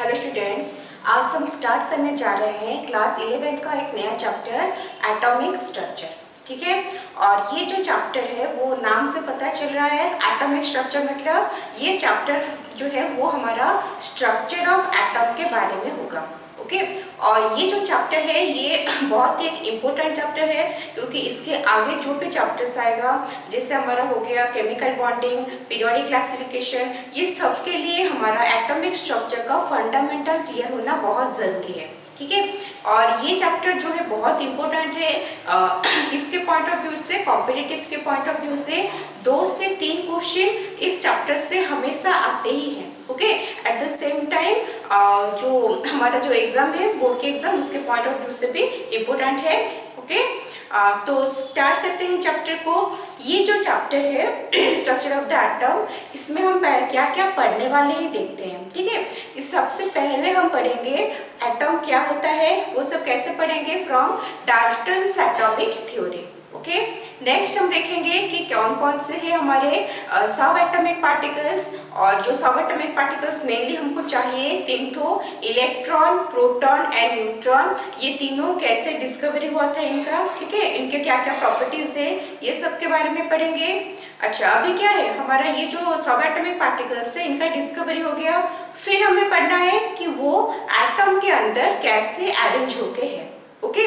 Hello students, आज हम start करने जा रहे हैं क्लास 11 का एक नया चैप्टर एटॉमिक स्ट्रक्चर। ठीक है, और ये जो चैप्टर है वो नाम से पता चल रहा है एटॉमिक स्ट्रक्चर, मतलब ये चैप्टर जो है वो हमारा स्ट्रक्चर ऑफ एटम के बारे में होगा। ओके, और ये जो चैप्टर है ये बहुत ही एक इम्पोर्टेंट चैप्टर है, क्योंकि इसके आगे जो भी चैप्टर्स आएगा जैसे हमारा हो गया केमिकल बॉन्डिंग, पीरियोडिक क्लासिफिकेशन, ये सब के लिए हमारा एटॉमिक स्ट्रक्चर का फंडामेंटल क्लियर होना बहुत ज़रूरी है। ठीक है, और ये चैप्टर जो है बहुत इम्पोर्टेंट है। इसके पॉइंट ऑफ व्यू से, कॉम्पिटिटिव के पॉइंट ऑफ व्यू से 2 से 3 क्वेश्चन इस चैप्टर से हमेशा आते ही हैं। Okay, at the same time जो हमारा जो एग्जाम है बोर्ड के एग्जाम, उसके पॉइंट ऑफ व्यू से भी इम्पोर्टेंट है। ओके, तो स्टार्ट करते हैं चैप्टर को। ये जो चैप्टर है स्ट्रक्चर ऑफ द एटम, इसमें हम क्या क्या पढ़ने वाले हैं देखते हैं। ठीक है, इस सबसे पहले हम पढ़ेंगे एटम क्या होता है, वो सब कैसे पढ़ेंगे from Dalton's atomic theory. Okay, next हम देखेंगे कि कौन कौन से हैं हमारे सब एटॉमिक पार्टिकल्स, और जो सब एटॉमिक पार्टिकल्स मेनली हमको चाहिए 3 ठो, इलेक्ट्रॉन, प्रोटॉन एंड न्यूट्रॉन। ये तीनों कैसे डिस्कवरी हुआ था इनका, ठीक है, इनके क्या क्या प्रॉपर्टीज है, ये सब के बारे में पढ़ेंगे। अच्छा, अभी क्या है हमारा ये जो सब एटॉमिक पार्टिकल्स है इनका डिस्कवरी हो गया, फिर हमें पढ़ना है कि वो एटम के अंदर कैसे अरेंज होके है। ओके,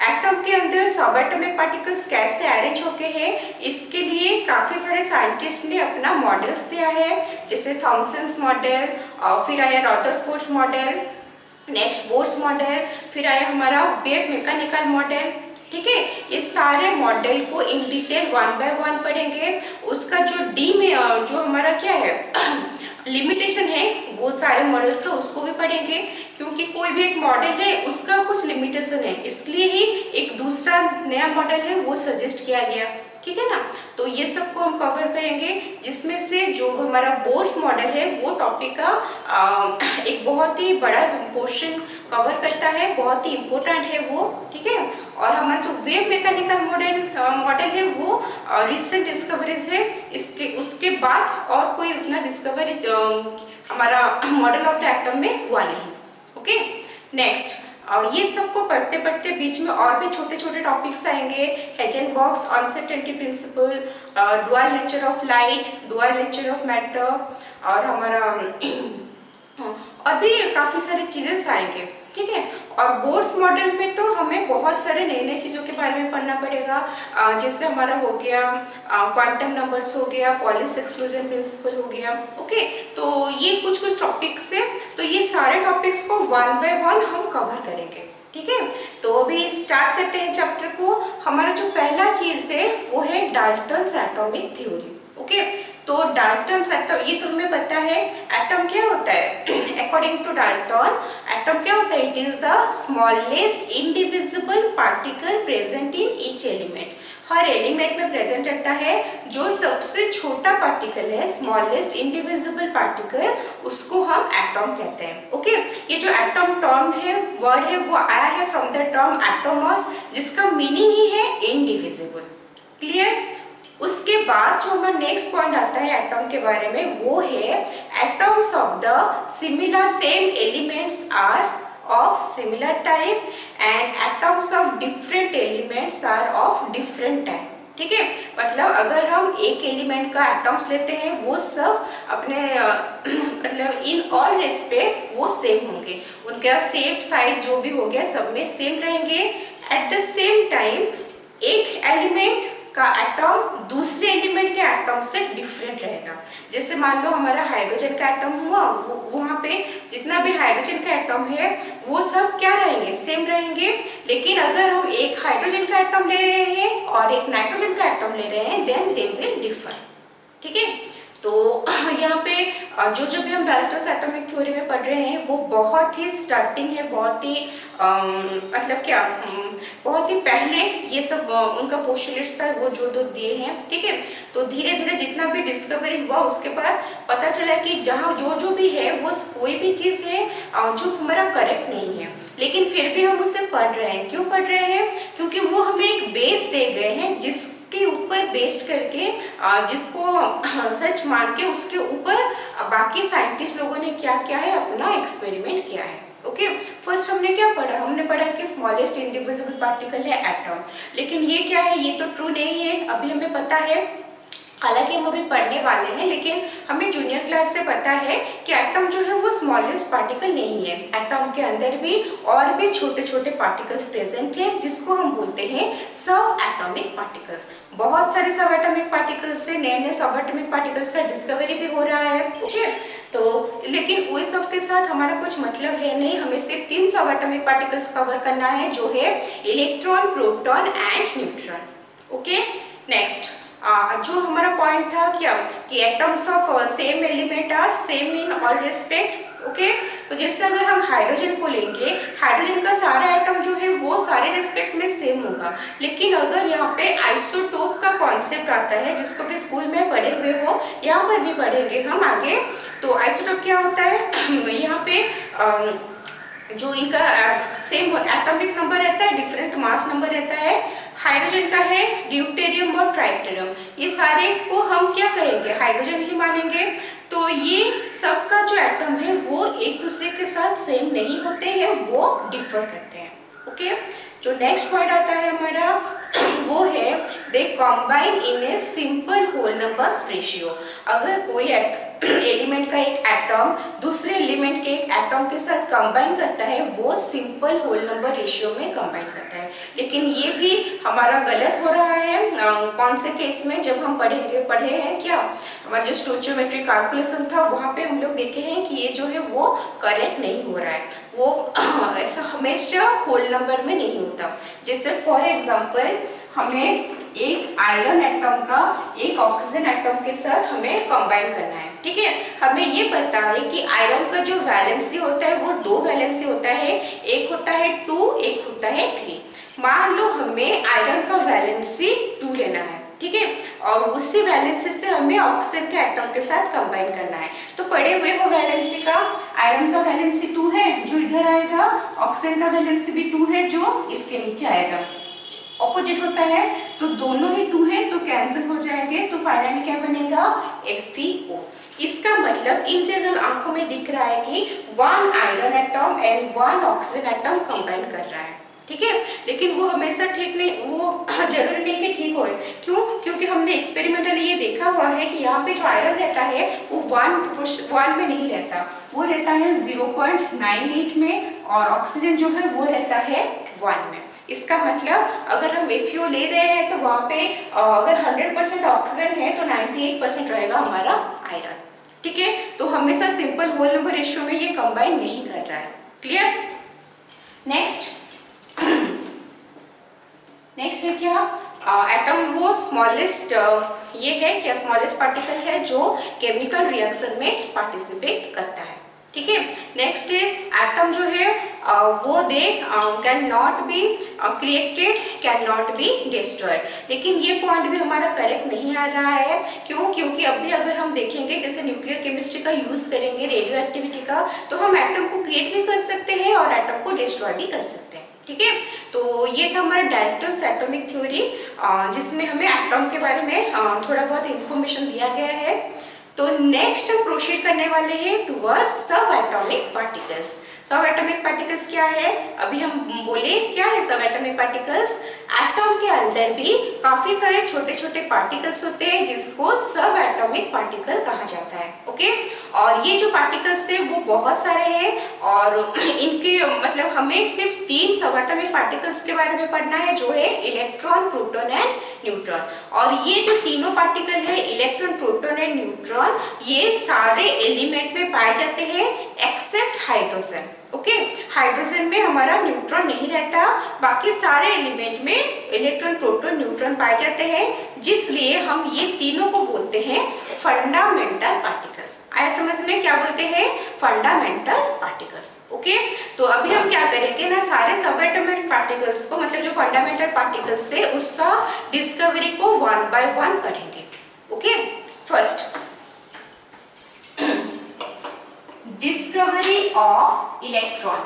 एटम के अंदर सब एटॉमिक पार्टिकल्स कैसे अरेंज होके हैं, इसके लिए काफी सारे साइंटिस्ट ने अपना मॉडल्स दिया है, जैसे थॉमसन्स मॉडल, फिर आया Rutherford's model, next Bohr's model, फिर आया हमारा वेव मैकेनिकल मॉडल। ठीक है, ये सारे मॉडल को इन डिटेल 1 बाय 1 पढ़ेंगे। उसका जो डी में जो हमारा क्या है लिमिटेशन है, वो सारे मॉडल्स का उसको भी पढ़ेंगे, क्योंकि कोई भी एक मॉडल है उसका कुछ लिमिटेशन है, इसलिए ही एक दूसरा नया मॉडल है वो सजेस्ट किया गया। ठीक है ना, तो ये सबको हम कवर करेंगे, जिसमें से जो हमारा बोर्स मॉडल है वो टॉपिक का एक बहुत ही बड़ा पोर्शन कवर करता है, बहुत ही इम्पोर्टेंट है वो। ठीक है, और हमारा जो वेव मैकेनिकल मॉडल है वो रिसेंट डिस्कवरीज है, इसके उसके बाद और कोई उतना डिस्कवरी हमारा मॉडल ऑफ द एटम में हुआ नहीं। ओके, नेक्स्ट ये सबको पढ़ते पढ़ते बीच में और भी छोटे छोटे टॉपिक्स आएंगे, Heisenberg uncertainty principle, dual nature of light, dual nature of matter, और हमारा और भी काफ़ी सारी चीज़ें आएंगे। ठीक है, और बोर्स मॉडल में तो हमें बहुत सारे नई नई चीज़ों के बारे में पढ़ना पड़ेगा, जैसे हमारा हो गया क्वांटम नंबर्स हो गया, पॉलिस एक्सक्लूजन प्रिंसिपल हो गया। ओके, तो ये कुछ कुछ टॉपिक्स है, तो ये सारे टॉपिक्स को 1 बाय 1 हम कवर करेंगे। ठीक है, तो अभी स्टार्ट करते हैं चैप्टर को। हमारा जो पहला चीज़ है वो है डाल्टन्स एटॉमिक थ्योरी। ओके, तो डाल्टन्स एटम, ये तो हमें पता है एटम क्या होता है। अकॉर्डिंग टू डाल्टन, एटम क्या होता है, it is the smallest indivisible particle present in each element. Her element में प्रेजेंट रहता है जो सबसे छोटा पार्टिकल है, स्मॉलेस्ट इंडिविजिबल पार्टिकल, उसको हम एटॉम कहते हैं। ओके, ये जो एटॉम टर्म है, वर्ड है, वो आया है फ्रॉम द टर्म एटोमस, जिसका मीनिंग ही है इनडिविजिबल। क्लियर? उसके बाद जो हमारा नेक्स्ट पॉइंट आता है एटॉम के बारे में, वो है atoms of the similar same elements are of similar type and atoms of different elements are of different type. ठीक है, मतलब अगर हम एक एलिमेंट का एटॉम्स लेते हैं वो सब अपने मतलब इन ऑल रेस्पेक्ट वो सेम होंगे, उनका शेप साइज जो भी हो गया सब में सेम रहेंगे। एट द सेम टाइम एक एलिमेंट का एटॉम दूसरे एलिमेंट के एटॉम से डिफरेंट रहेगा। जैसे मान लो हमारा हाइड्रोजन का एटॉम हुआ, वहाँ पे जितना भी हाइड्रोजन का एटॉम है वो सब क्या रहेंगे, सेम रहेंगे। लेकिन अगर हम एक हाइड्रोजन का एटॉम ले रहे हैं और एक नाइट्रोजन का एटॉम ले रहे हैं, देन दे विल डिफर। ठीक है, तो यहाँ पे जो भी हम डाल्टन्स एटॉमिक थ्योरी में पढ़ रहे हैं वो बहुत ही स्टार्टिंग है, बहुत ही मतलब क्या बहुत ही पहले ये सब उनका पोस्टुलेट्स था वो जो दिए हैं। ठीक है, तो धीरे धीरे जितना भी डिस्कवरी हुआ उसके बाद पता चला कि जहाँ जो भी है वो कोई भी चीज़ है जो हमारा करेक्ट नहीं है, लेकिन फिर भी हम उसे पढ़ रहे हैं। क्यों पढ़ रहे हैं? क्योंकि वो हमें एक बेस दे गए हैं जिस जिसके ऊपर बेस्ड करके जिसको सच मान के उसके ऊपर बाकी साइंटिस्ट लोगों ने क्या किया है, अपना एक्सपेरिमेंट किया है। ओके, फर्स्ट हमने क्या पढ़ा, हमने पढ़ा कि स्मॉलेस्ट इंडिविजिबल पार्टिकल है एटम, लेकिन ये क्या है, ये तो ट्रू नहीं है, अभी हमें पता है, हालांकि हम अभी पढ़ने वाले हैं, लेकिन हमें जूनियर क्लास से पता है कि एटम जो है वो स्मॉलेस्ट पार्टिकल नहीं है। एटम के अंदर भी और भी छोटे छोटे पार्टिकल्स प्रेजेंट हैं, जिसको हम बोलते हैं सब एटॉमिक पार्टिकल्स। बहुत सारे सब एटॉमिक पार्टिकल्स से नए नए सब एटॉमिक पार्टिकल्स का डिस्कवरी भी हो रहा है। ओके, तो लेकिन वो सब के साथ हमारा कुछ मतलब है नहीं, हमें सिर्फ 3 सब एटॉमिक पार्टिकल्स कवर करना है, जो है electron, proton and neutron. Okay, next जो हमारा पॉइंट था क्या, कि atoms of same element are same in all respect. Okay, तो जैसे अगर हम हाइड्रोजन को लेंगे, हाइड्रोजन का सारा एटम जो है वो सारे रिस्पेक्ट में सेम होगा, लेकिन अगर यहाँ पे आइसोटोप का कॉन्सेप्ट आता है, जिसको भी स्कूल में पढ़े हुए हो, यहाँ पर भी पढ़ेंगे हम आगे। तो आइसोटोप क्या होता है, यहाँ पे जो इनका सेम एटॉमिक नंबर रहता है, डिफरेंट मास नंबर रहता है। हाइड्रोजन का है ड्यूटेरियम और ट्राइटेरियम, ये सारे को हम क्या कहेंगे, हाइड्रोजन ही मानेंगे। तो ये सबका जो एटम है वो एक दूसरे के साथ सेम नहीं होते हैं, वो डिफर करते हैं। ओके, जो नेक्स्ट पॉइंट आता है हमारा वो है they combine in a simple whole number ratio. अगर कोई एलिमेंट का एक एटम दूसरे एलिमेंट के एक एटम के साथ कंबाइन करता है, वो सिंपल होल नंबर रेशियो में कंबाइन करता है। लेकिन ये भी हमारा गलत हो रहा है। कौन से केस में, जब हम पढ़े हैं क्या, हमारा जो स्टोइचियोमेट्रिक कैलकुलेशन था, वहाँ पे हम लोग देखे हैं कि ये जो है वो करेक्ट नहीं हो रहा है, वो ऐसा हमेशा होल नंबर में नहीं होता। जैसे फॉर एग्जाम्पल हमें एक आयरन एटम का एक ऑक्सीजन एटम के साथ हमें कंबाइन करना है, ठीक है। हमें ये पता है कि आयरन का जो वैलेंसी होता है वो 2 वैलेंसी होता है, एक होता है 2, एक होता है 3। मान लो हमें आयरन का वैलेंसी 2 लेना है, ठीक है, और उसी वैलेंसी से हमें ऑक्सीजन के एटम के साथ कंबाइन करना है। तो पढ़े हुए हो वैलेंसी का, आयरन का वैलेंसी 2 है जो इधर आएगा, ऑक्सीजन का वैलेंसी भी 2 है जो इसके नीचे आएगा। ऑपोजिट होता है तो दोनों ही 2 है तो कैंसिल हो जाएंगे, तो फाइनली क्या बनेगा, FeO। इसका मतलब इन जनरल आंखों में दिख रहा है कि 1 iron atom and 1 oxygen atom combine कर रहा है, ठीक है। लेकिन वो हमेशा ठीक नहीं, वो जरूरी नहीं कि ठीक हो। क्यों? क्योंकि हमने एक्सपेरिमेंटली ये देखा हुआ है कि यहाँ पे जो आयरन रहता है वो 1 में नहीं रहता, वो रहता है 0.98 में, और ऑक्सीजन जो है वो रहता है 1 में। इसका मतलब अगर हम FeO ले रहे हैं तो वहाँ पे अगर 100% ऑक्सीजन है तो 98% रहेगा हमारा आयरन, ठीक है। तो हमेशा सिंपल होल नंबर रेशियो में ये कंबाइन नहीं कर रहा है। क्लियर? नेक्स्ट है क्या, एटम वो स्मॉलेस्ट ये है क्या, स्मॉलेस्ट पार्टिकल है जो केमिकल रिएक्शन में पार्टिसिपेट करता है, ठीक है। नेक्स्ट इज एटम जो है वो they can not be created, can not be destroyed. लेकिन ये पॉइंट भी हमारा करेक्ट नहीं आ रहा है। क्यों? क्योंकि अभी अगर हम देखेंगे, जैसे न्यूक्लियर केमिस्ट्री का यूज करेंगे, रेडियो एक्टिविटी का, तो हम एटम को क्रिएट भी कर सकते हैं और एटम को डिस्ट्रॉय भी कर सकते हैं, ठीक है। तो ये था हमारा डाल्टन्स एटॉमिक थ्योरी, जिसमें हमें एटम के बारे में थोड़ा बहुत इंफॉर्मेशन दिया गया है। तो नेक्स्ट हम प्रोसीड करने वाले हैं टुवर्ड्स सब एटॉमिक पार्टिकल्स। सब एटॉमिक पार्टिकल्स क्या है, अभी हम बोले क्या है सब एटॉमिक पार्टिकल्स। एटम के अंदर भी काफी सारे छोटे छोटे पार्टिकल्स होते हैं जिसको सब एटॉमिक पार्टिकल कहा जाता है, ओके। और ये जो पार्टिकल्स है वो बहुत सारे हैं, और इनके मतलब हमें सिर्फ 3 सब एटॉमिक पार्टिकल्स के बारे में पढ़ना है, जो है इलेक्ट्रॉन, प्रोटॉन एंड न्यूट्रॉन। और ये जो तीनों पार्टिकल है, इलेक्ट्रॉन, प्रोटॉन एंड न्यूट्रॉन, ये सारे एलिमेंट में पाए जाते हैं एक्सेप्ट हाइड्रोजन, ओके। हाइड्रोजन में हमारा न्यूट्रॉन नहीं रहता, बाकी सारे एलिमेंट में इलेक्ट्रॉन, प्रोटॉन, न्यूट्रॉन पाए जाते हैं, जिसलिए हम ये तीनों को बोलते हैं फंडामेंटल पार्टिकल्स। आया समझ में, क्या बोलते हैं, फंडामेंटल पार्टिकल्स, ओके। तो अभी हम क्या करेंगे ना, सारे सब एटॉमिक पार्टिकल्स को, मतलब जो फंडामेंटल पार्टिकल्स है उसका डिस्कवरी को 1 by 1 पढ़ेंगे, okay. First, discovery of electron।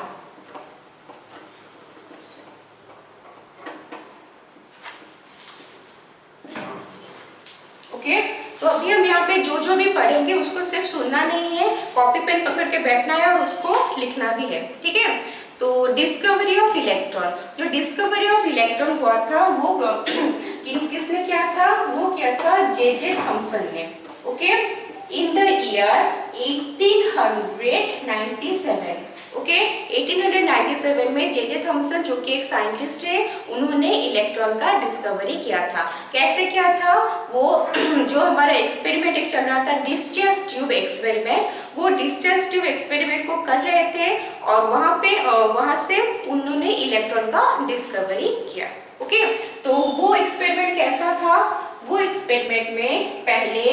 Okay, तो अभी हम यहाँ पे जो जो भी पढ़ेंगे उसको सिर्फ सुनना नहीं है, कॉपी पेन पकड़ के बैठना है और उसको लिखना भी है, ठीक है। तो डिस्कवरी ऑफ इलेक्ट्रॉन, जो डिस्कवरी ऑफ इलेक्ट्रॉन हुआ था वो किसने किया था, वो किया था जे थॉमसन ने, okay, in the year 1897, okay, 1897 में जे थॉमसन जो कि एक साइंटिस्ट है, उन्होंने इलेक्ट्रॉन का डिस्कवरी किया था। कैसे किया था वो जो हमारा एक्सपेरिमेंट एक चल रहा था डिस्चार्ज ट्यूब एक्सपेरिमेंट, वो डिस्चार्ज ट्यूब एक्सपेरिमेंट को कर रहे थे और वहां से उन्होंने इलेक्ट्रॉन का डिस्कवरी किया, ओके। तो वो एक्सपेरिमेंट कैसा था, वो एक्सपेरिमेंट में पहले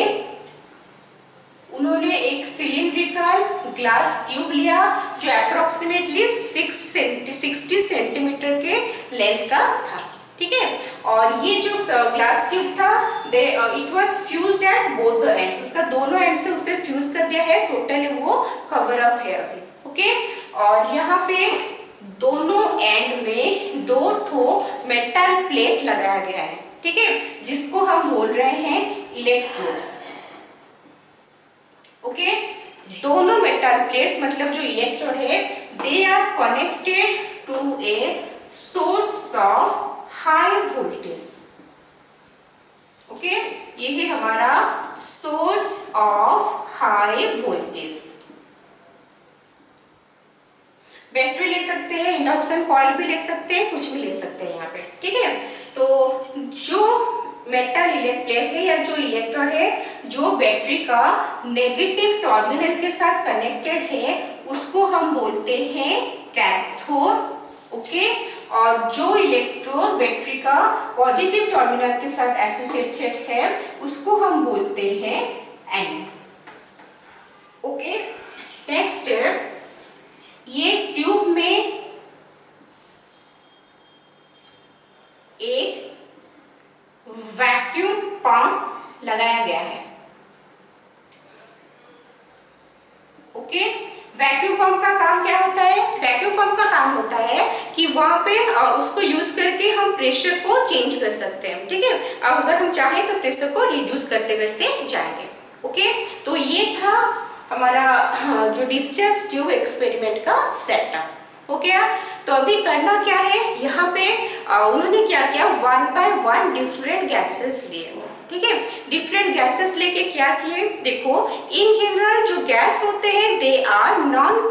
उन्होंने एक सिलिंड्रिकल ग्लास ट्यूब लिया जो अप्रोक्सीमेटली 60 सेंटीमीटर के लेंथ का था, ठीक है। और ये जो ग्लास ट्यूब था it was fused at both the ends, उसका दोनों एंड से उसे फ्यूज कर दिया है, टोटली वो कवर अप है अभी, ओके। और यहाँ पे दोनों एंड में 2 ठो मेटल प्लेट लगाया गया है, ठीक है, जिसको हम बोल रहे हैं इलेक्ट्रोड्स, ओके। दोनों मेटल प्लेट्स मतलब जो इलेक्ट्रोड है they are connected to a source of high voltage, okay, ये है हमारा source of high voltage. Battery ले सकते हैं, इंडक्शन कॉइल भी ले सकते हैं, कुछ भी ले सकते हैं यहाँ पे, ठीक है। तो जो मेटल प्लेट है या जो इलेक्ट्रोड है जो बैटरी का नेगेटिव टर्मिनल के साथ कनेक्टेड है उसको हम बोलते हैं कैथोड, ओके। और जो इलेक्ट्रोड बैटरी का पॉजिटिव टर्मिनल के साथ एसोसिएटेड है उसको हम बोलते हैं एनोड, ओके। नेक्स्ट, ये ट्यूब में एक वैक्यूम पंप लगाया गया है, ओके। वैक्यूम पंप का काम क्या होता है, वैक्यूम पंप का काम होता है कि वहां पे उसको यूज करके हम प्रेशर को चेंज कर सकते हैं, ठीक है। अगर हम चाहें तो प्रेशर को रिड्यूस करते करते जाएंगे, ओके। तो ये था हमारा जो डिस्चार्ज ट्यूब एक्सपेरिमेंट का सेटअप, हो गया। तो अभी करना क्या है, यहाँ पे उन्होंने क्या किया, 1 by 1 डिफरेंट गैसेस लिए, ठीक है। डिफरेंट गैसेस लेके क्या किए, देखो इन जनरल जो गैस होते हैं दे आर नॉन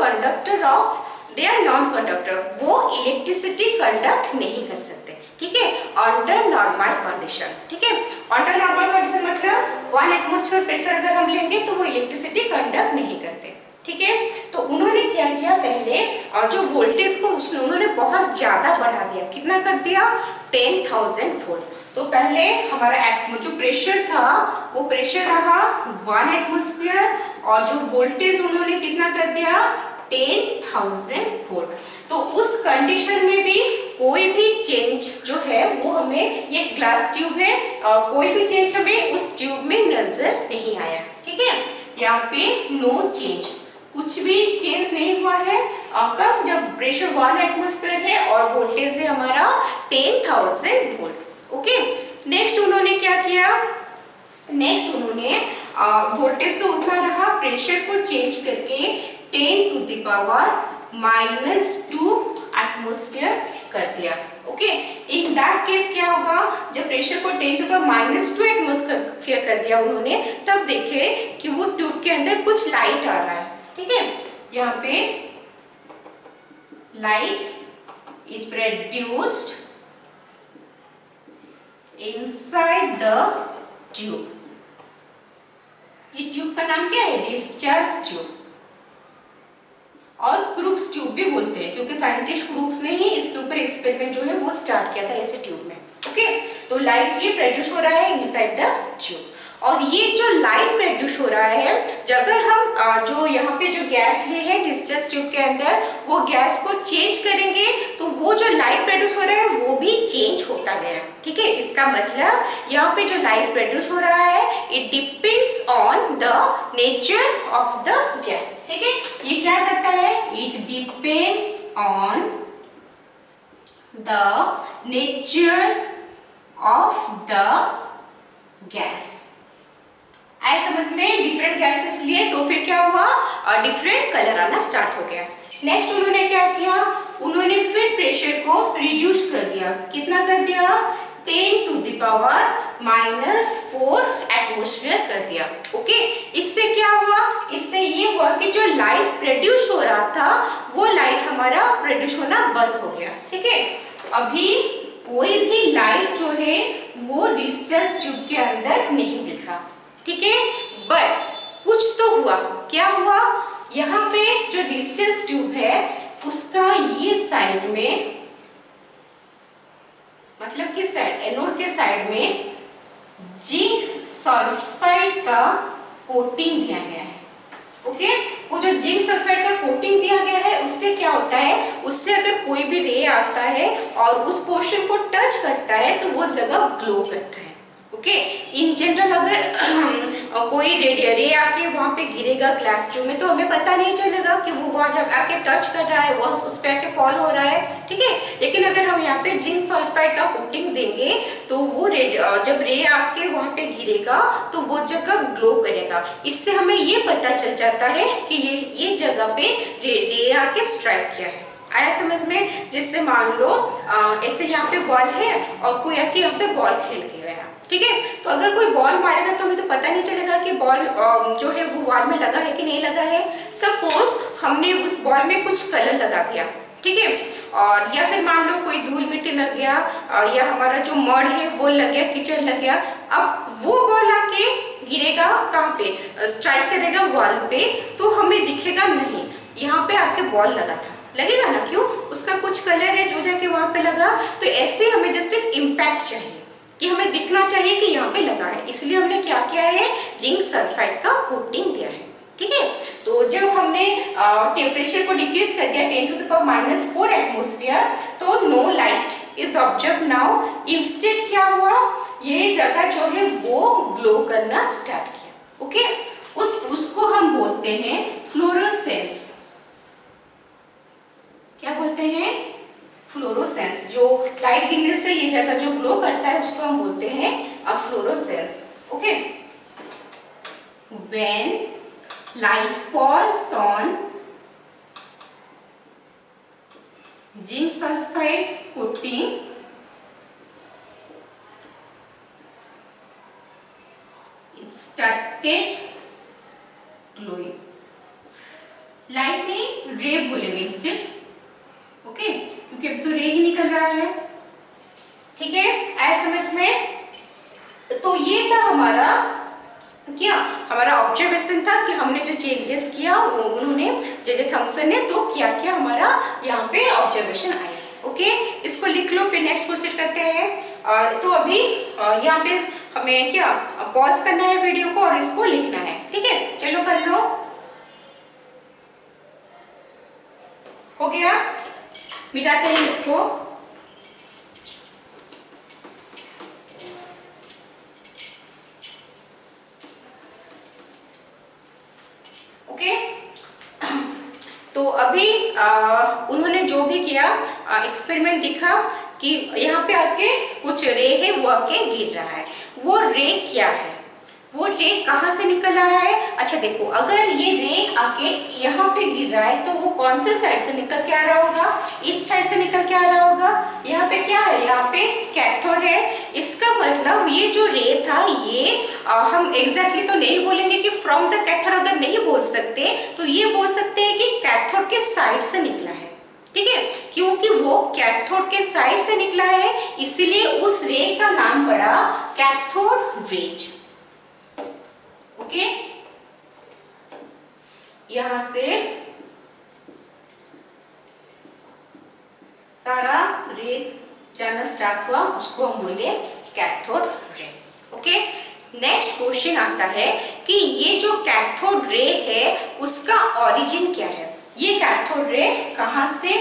कंडक्टर, वो इलेक्ट्रिसिटी कंडक्ट नहीं कर सकते, ठीक है, अंडर नॉर्मल कंडीशन, ठीक है। अंडर नॉर्मल कंडीशन मतलब 1 एटमॉस्फेयर प्रेशर अगर हम लेंगे तो वो इलेक्ट्रिसिटी कंडक्ट नहीं करते, ठीक है। तो उन्होंने क्या किया, पहले जो वोल्टेज को उन्होंने बहुत ज्यादा बढ़ा दिया, कितना कर दिया, 10,000 वोल्ट। तो पहले हमारा जो प्रेशर था वो प्रेशर रहा 1 एटमॉस्फेयर और जो वोल्टेज उन्होंने कितना कर दिया, 10,000 वोल्ट। तो उस कंडीशन में भी कोई भी चेंज जो है वो हमें, ये ग्लास ट्यूब है, कोई भी चेंज हमें उस ट्यूब में नजर नहीं आया, ठीक है। यहाँ पे नो चेंज, कुछ भी चेंज नहीं हुआ है। कब, जब प्रेशर 1 एटमॉस्फेयर है और वोल्टेज है हमारा 10,000 वोल्ट, ओके। नेक्स्ट उन्होंने क्या किया, नेक्स्ट उन्होंने वोल्टेज तो उतना रहा, प्रेशर को चेंज करके 10 to the power -2 एटमॉस्फेयर कर दिया, ओके। इन दैट केस क्या होगा, जब प्रेशर को 10 to the power -2 एटमॉस्फेयर कर दिया उन्होंने, तब देखे कि वो ट्यूब के अंदर कुछ लाइट आ रहा है, ठीक है। यहाँ पे light is produced inside the tube. ये ट्यूब का नाम क्या है, डिस्चार्ज ट्यूब, और क्रूक्स ट्यूब भी बोलते हैं क्योंकि साइंटिस्ट क्रूक्स ने ही इसके ऊपर एक्सपेरिमेंट जो है वो स्टार्ट किया था ऐसे ट्यूब में, ओके। तो लाइट ये प्रोड्यूस हो रहा है इनसाइड द ट्यूब, और ये जो लाइट प्रोड्यूस हो रहा है, अगर हम जो यहाँ पे जो गैस लिए है डिस्चार्ज ट्यूब के अंदर, वो गैस को चेंज करेंगे तो वो जो लाइट प्रोड्यूस हो रहा है वो भी चेंज होता गया, ठीक है। इसका मतलब यहाँ पे जो लाइट प्रोड्यूस हो रहा है it depends on the nature of the gas, ठीक है। ये क्या करता है, it depends on the nature of the gas, आए समझ में? डिफरेंट गैसेस लिए तो फिर क्या हुआ, डिफरेंट कलर आना स्टार्ट हो गया। नेक्स्ट उन्होंने क्या किया, उन्होंने फिर प्रेशर को रिड्यूस कर दिया। कितना कर दिया? 10 to the power -4 एटमॉस्फेयर कर दिया। ओके, इससे क्या हुआ, इससे ये हुआ कि जो लाइट प्रोड्यूस हो रहा था वो लाइट हमारा प्रोड्यूस होना बंद हो गया। ठीक है, अभी कोई भी लाइट जो है वो डिस्चार्ज ट्यूब के अंदर नहीं दिखा। ठीक है, बट कुछ तो हुआ। क्या हुआ, यहाँ पे जो डिस्चार्ज ट्यूब है उसका ये साइड में, मतलब कि साइड एनोड के साइड में जिंक सल्फाइड का कोटिंग दिया गया है। ओके, वो जो जिंक सल्फाइड का कोटिंग दिया गया है उससे क्या होता है, उससे अगर कोई भी रे आता है और उस पोर्शन को टच करता है तो वो जगह ग्लो करता है। ओके, इन जनरल अगर कोई रे आके वहां पे गिरेगा ग्लास ट्यूब में तो हमें पता नहीं चलेगा कि वो वहां जब आके टच कर रहा है, वो उस पे आके फॉल हो रहा है। ठीक है, लेकिन अगर हम यहाँ पे जिंक सल्फाइड का कोटिंग देंगे तो वो जब रे आके वहां पे गिरेगा तो वो जगह ग्लो करेगा। इससे हमें ये पता चल जाता है कि ये जगह पे रे आके स्ट्राइक किया है। आया समझ में? जिससे मान लो ऐसे यहाँ पे बॉल है और कोई आके यहाँ पे बॉल खेल के गया। ठीक है, तो अगर कोई बॉल मारेगा तो हमें तो पता नहीं चलेगा कि बॉल जो है वो वॉल में लगा है कि नहीं लगा है। सपोज हमने उस बॉल में कुछ कलर लगा दिया, ठीक है, और या फिर मान लो कोई धूल मिट्टी लग गया या हमारा जो मड है वो लग गया, कीचड़ लग गया। अब वो बॉल आके गिरेगा कहाँ पे, स्ट्राइक करेगा वॉल पे, तो हमें दिखेगा नहीं यहाँ पे आके बॉल लगा था, लगेगा ना? क्यों? उसका कुछ कलर है जो जाके वहां पे लगा। तो ऐसे हमें जस्ट एक इम्पैक्ट चाहिए कि हमें दिखना चाहिए कि यहाँ पे लगा है, इसलिए हमने क्या किया है, जिंक सल्फाइड का कोटिंग दिया है। ठीक है, तो जब हमने टेम्परेचर को डिक्रीज कर दिया 10 to the power -4 एटमॉस्फेयर, तो no light is observe now. Instead क्या हुआ, ये जगह जो है वो ग्लो करना स्टार्ट किया। ओके, उसको हम बोलते हैं फ्लोरोसेंस। क्या बोलते हैं? फ्लोरोसेंस। जो लाइट गिरने से ये जगह जो ग्लो करता है उसको हम बोलते हैं fluorescence. Okay, when light falls on zinc sulphide coating, it started glowing। Light नहीं, रे बोलेंगे इंस्टेड। ओके, क्योंकि अब तो रे ही निकल रहा है। ठीक है, ऐसा समझ में? तो ये था हमारा क्या, हमारा ऑब्जर्वेशन था कि हमने जो चेंजेस किया उन्होंने जे थॉमसन ने तो क्या क्या हमारा यहाँ पे ऑब्जर्वेशन आया। ओके, इसको लिख लो, फिर नेक्स्ट प्रोसीड करते हैं। तो अभी यहाँ पे हमें क्या पॉज करना है वीडियो को और इसको लिखना है। ठीक है, चलो कर लो। हो गया, मिटाते हैं इसको। ओके, तो अभी उन्होंने जो भी किया एक्सपेरिमेंट दिखा कि यहाँ पे आके कुछ रे है वो आके गिर रहा है। वो रे क्या है, वो रे कहाँ से निकल रहा है? अच्छा देखो, अगर ये रे आके यहाँ पे गिर रहा है तो वो कौन से साइड से निकल के आ रहा होगा? इस साइड से निकल के आ रहा होगा। यहाँ पे क्या है, यहाँ पे कैथोड है। इसका मतलब ये जो रे था ये हम एग्जैक्टली तो नहीं बोलेंगे कि फ्रॉम द कैथोड, अगर नहीं बोल सकते तो ये बोल सकते हैं कि कैथोड के साइड से निकला है। ठीक है, क्योंकि वो कैथोड के साइड से निकला है इसलिए उस रे का नाम पड़ा कैथोड रेज। ओके, यहां से सारा रे जाना स्टार्ट हुआ, उसको हम बोले cathode ray. Okay, next question आता है कि ये जो कैथोड रे है उसका ओरिजिन क्या है? ये कैथोड रे कहां से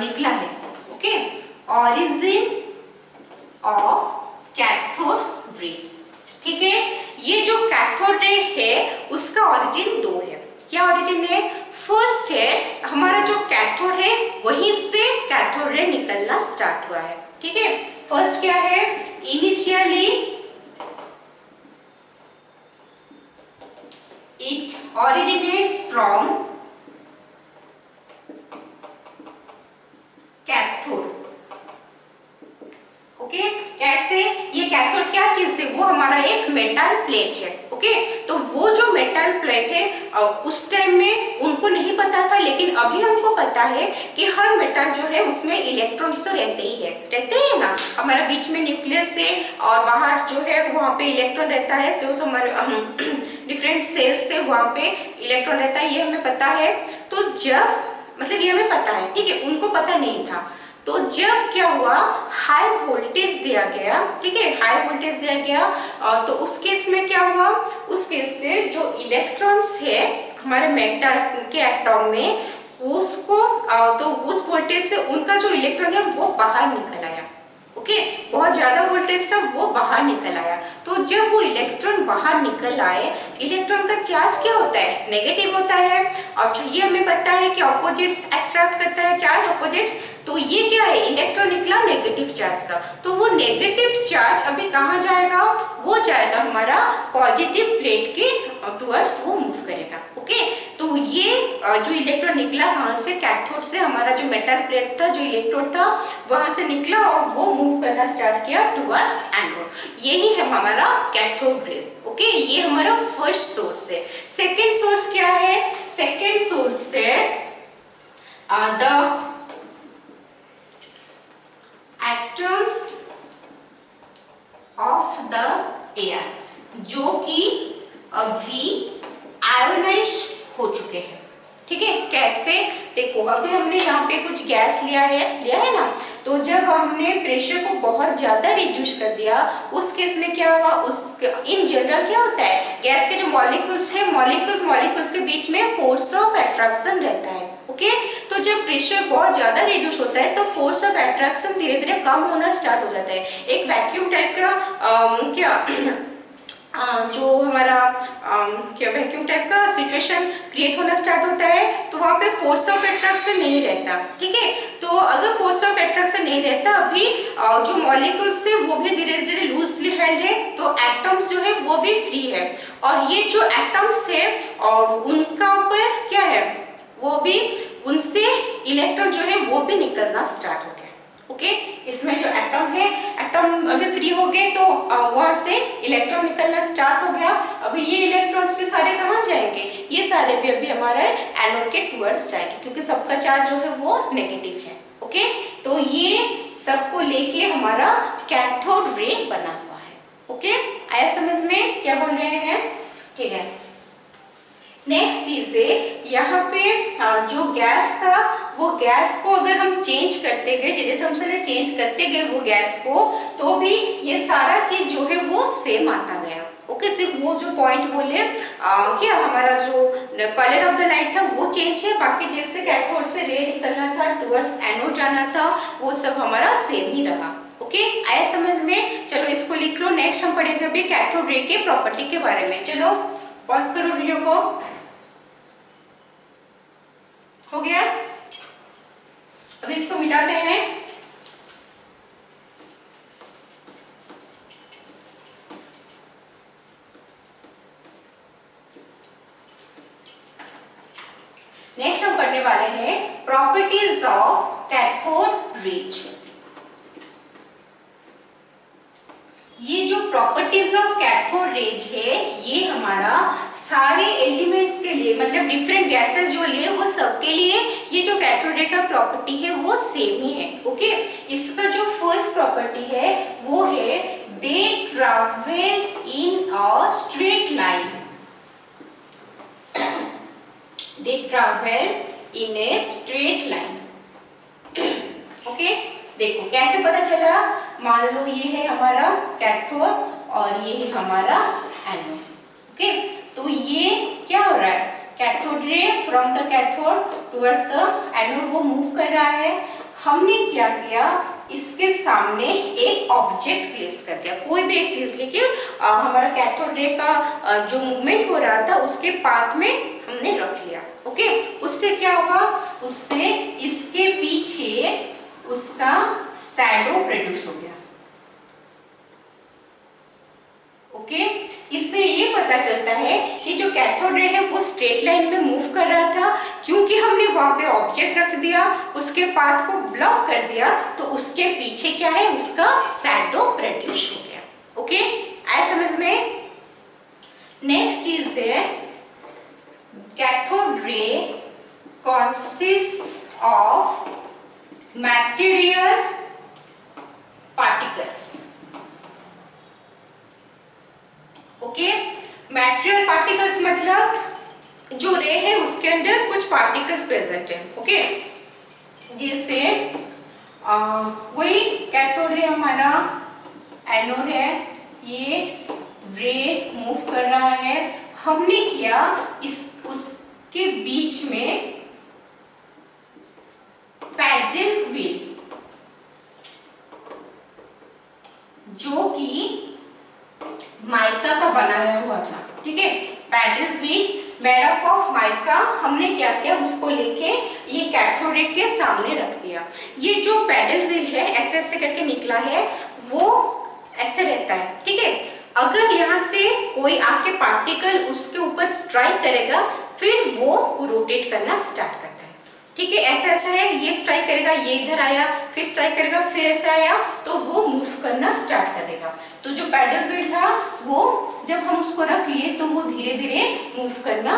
निकला है? Okay, origin of cathode rays. ठीक है, ये जो कैथोड रे है उसका ओरिजिन दो है। क्या ओरिजिन है? फर्स्ट है हमारा जो कैथोड है वहीं से कैथोड रे निकलना स्टार्ट हुआ है। ठीक है, फर्स्ट क्या है? Initially it originates from cathode. Okay, कैसे? ये कैथोड क्या चीज है? वो हमारा एक मेटल प्लेट है। ओके, तो वो जो मेटल प्लेट है उस टाइम में उनको नहीं पता था, लेकिन अभी हमको पता है कि हर मेटल जो है उसमें इलेक्ट्रॉन्स तो रहते ही है, रहते ही है ना। हमारा बीच में न्यूक्लियस है और बाहर जो है वहाँ पे इलेक्ट्रॉन रहता है, जो हमारे डिफरेंट सेल्स से वहाँ पे इलेक्ट्रॉन रहता है, ये हमें पता है। तो जब मतलब ये हमें पता है, ठीक है, उनको पता नहीं था। तो जब क्या हुआ, हाई वोल्टेज दिया गया, ठीक है, हाई वोल्टेज दिया गया, तो उस केस में क्या हुआ, उस केस से जो इलेक्ट्रॉन्स है हमारे मेटल के एटॉम में, उसको तो उस वोल्टेज से उनका जो इलेक्ट्रॉन है वो बाहर निकल आया। ओके, बहुत ज्यादा वोल्टेज था, वो बाहर निकल आया। तो जब वो इलेक्ट्रॉन बाहर निकल आए, इलेक्ट्रॉन का चार्ज क्या होता है? नेगेटिव होता है। और ये हमें पता है कि ऑपोजिट्स अट्रैक्ट करता है, चार्ज ऑपोजिट्स। तो ये क्या है? इलेक्ट्रॉन निकला नेगेटिव चार्ज का। तो वो नेगेटिव चार्ज अभी कहाँ जाएगा? वो जाएगा हमारा पॉजिटिव प्लेट के टुवर्ड्स, वो मूव करेगा। ओके, तो ये जो इलेक्ट्रॉन निकला कहाँ से? कैथोड से। हमारा जो मेटल प्लेट था, जो इलेक्ट्रोड था, वहां से निकला और वो मूव करना स्टार्ट किया टुवर्ड्स एनोड। यही है हमारा कैथोड रेज। ओके, ये हमारा फर्स्ट सोर्स है। सेकेंड सोर्स क्या है? सेकेंड सोर्स है the atoms of the air, जो कि अभी आयोनाइज हो चुके हैं। ठीक है, कैसे? देखो, अभी हमने यहाँ पे कुछ गैस लिया है ना। तो जब हमने प्रेशर को बहुत ज्यादा रिड्यूस कर दिया, उस केस में क्या हुआ, इन जनरल क्या होता है, गैस के जो मॉलिक्यूल्स है, मॉलिक्यूल्स के बीच में फोर्स ऑफ अट्रैक्शन रहता है। ओके, तो जब प्रेशर बहुत ज्यादा रिड्यूस होता है तो फोर्स ऑफ अट्रैक्शन धीरे धीरे कम होना स्टार्ट हो जाता है। एक वैक्यूम टाइप का जो हमारा क्या वैक्यूम टाइप का सिचुएशन क्रिएट होना स्टार्ट होता है, तो वहाँ पे फोर्स ऑफ अट्रैक्शन नहीं रहता। ठीक है, तो अगर फोर्स ऑफ अट्रैक्शन नहीं रहता, अभी जो मॉलिक्यूल्स है वो भी धीरे धीरे लूजली हेल्ड है, तो एटम्स जो है वो भी फ्री है। और ये जो एटम्स है और उनका ऊपर क्या है, वो भी उनसे इलेक्ट्रॉन जो है वो भी निकलना स्टार्ट हो गया। ओके, इसमें जो एटम है, एटम अभी फ्री हो गए, तो वहां से इलेक्ट्रॉन निकलना स्टार्ट हो गया। अभी ये इलेक्ट्रॉन्स भी सारे कहाँ जाएंगे? ये सारे भी अभी हमारे एनोड के टुवर्ड्स जाएंगे, क्योंकि सबका चार्ज जो है वो नेगेटिव है। ओके, तो ये सबको लेके हमारा कैथोड रे बना हुआ है। ओके, आया समझ में क्या बोल रहे हैं? ठीक है, नेक्स्ट चीज है, यहाँ पे जो गैस था, वो गैस को अगर हम चेंज करते गए, जितने हम सारे चेंज करते गए वो गैस को, तो भी ये सारा चीज जो है वो सेम आता गया। ओके, सिर्फ वो जो पॉइंट बोले क्या हमारा जो कलर ऑफ द लाइट था वो चेंज है, बाकी जैसे कैथोड से रे निकलना था, टुवर्ड्स एनोड जाना था, वो सब हमारा सेम ही रहा। ओके, आया समझ में? चलो इसको लिख लो। नेक्स्ट हम पढ़ेंगे अभी कैथोड रे के प्रॉपर्टी के बारे में। चलो पॉज करो वीडियो को। हो गया? अब इसको मिटाते हैं। नेक्स्ट हम पढ़ने वाले हैं प्रॉपर्टीज ऑफ कैथोड रेज। ये जो प्रॉपर्टीज ऑफ कैथोड रेज है, ये हमारा सारे एलिमेंट्स के लिए, मतलब डिफरेंट गैसेस जो लिए वो सबके लिए ये जो कैथोड रे का प्रॉपर्टी है वो सेम ही है। ओके, इसका जो फर्स्ट प्रॉपर्टी है वो है दे travel in a straight line. They travel in a straight line. Okay, देखो कैसे पता चला। मान लो ये है हमारा कैथोड और ये है हमारा एनोड। ओके, तो ये क्या हो रहा है, cathode ray from the cathode towards the anode वो मूव कर रहा है। हमने क्या किया, इसके सामने एक ऑब्जेक्ट प्लेस कर दिया, कोई भी एक चीज लेके हमारा कैथोड रे का जो मूवमेंट हो रहा था उसके पाथ में हमने रख लिया। ओके, उससे क्या हुआ, उससे इसके पीछे उसका शैडो प्रोड्यूस हो गया। ओके, इससे ये पता पता चलता है कि जो कैथोड रे है वो स्ट्रेट लाइन में मूव कर रहा था, क्योंकि हमने वहां पे ऑब्जेक्ट रख दिया, उसके पाथ को ब्लॉक कर दिया, तो उसके पीछे क्या है, उसका शैडो प्रोड्यूस हो गया। ओके, आया समझ में। नेक्स्ट चीज है cathode ray consists of material particles। Okay, material particles मतलब जो रे है उसके अंदर कुछ पार्टिकल्स प्रेजेंट है। ओके, जैसे वही कैथोड है हमारा, एनोड है, ये रे मूव कर रहा है, हमने किया उसके बीच में पैडल व्हील, जो कि माइका का बनाया हुआ था। ठीक है, paddle wheel made up of mica, हमने क्या किया, उसको लेके ये कैथोड रे के सामने रख दिया। ये जो पैडल व्हील है ऐसे ऐसे करके निकला है, वो ऐसे रहता है। ठीक है, अगर यहाँ से कोई आके पार्टिकल उसके ऊपर स्ट्राइक करेगा, फिर वो रोटेट करना स्टार्ट करता है। ठीक है, ऐसा ऐसा है, ये स्ट्राइक करेगा, ये इधर आया, फिर स्ट्राइक करेगा, फिर ऐसा आया, तो वो मूव करना स्टार्ट करेगा। तो जो पैडल व्हील था वो जब हम उसको रख लिए तो वो धीरे धीरे मूव करना